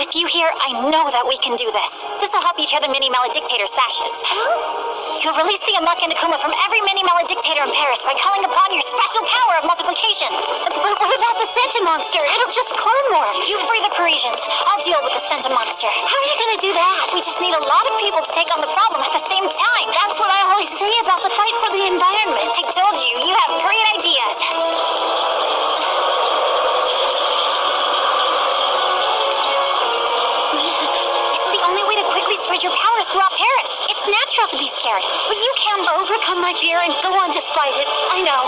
With you here, I know that we can do this. This'll help each other mini maledictator sashes. You'll release the Amok and Akuma from every mini maledictator in Paris by calling upon your special power of multiplication. But what about the Senta monster? It'll just clone more. You free the Parisians. I'll deal with the Senta monster. How are you gonna do that? We just need a lot of people to take on the problem at the same time. That's what I always say about the fight for the environment. I told you, you have great ideas. It's the only way to quickly spread your powers throughout Paris. It's natural to be scared, but you can Overcome my fear and go on despite it. I know.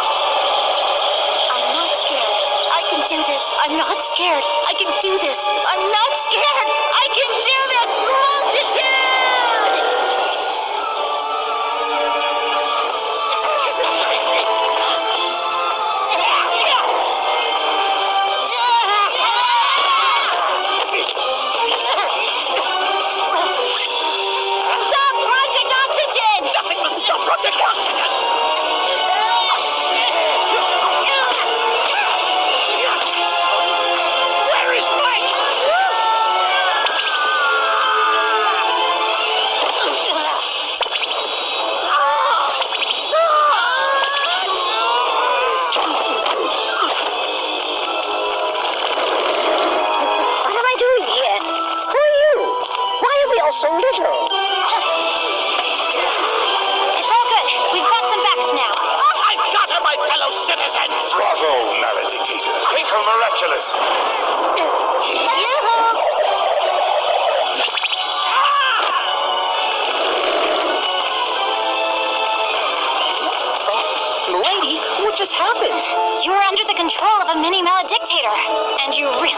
I'm not scared. I can do this. I'm not scared. I can do this. I'm not scared. I can do this. Multitude! Stop Project Oxygen! Nothing will stop Project Oxygen! Where is Mike? What am I doing here? Who are you? Why are we all so little? It's all good. We've got some backup now. I've got her, my fellow citizens! Bravo, Maledictator. Twinkle Miraculous. Yoo-hoo! Lady, what just happened? You're under the control of a mini maledictator, and you really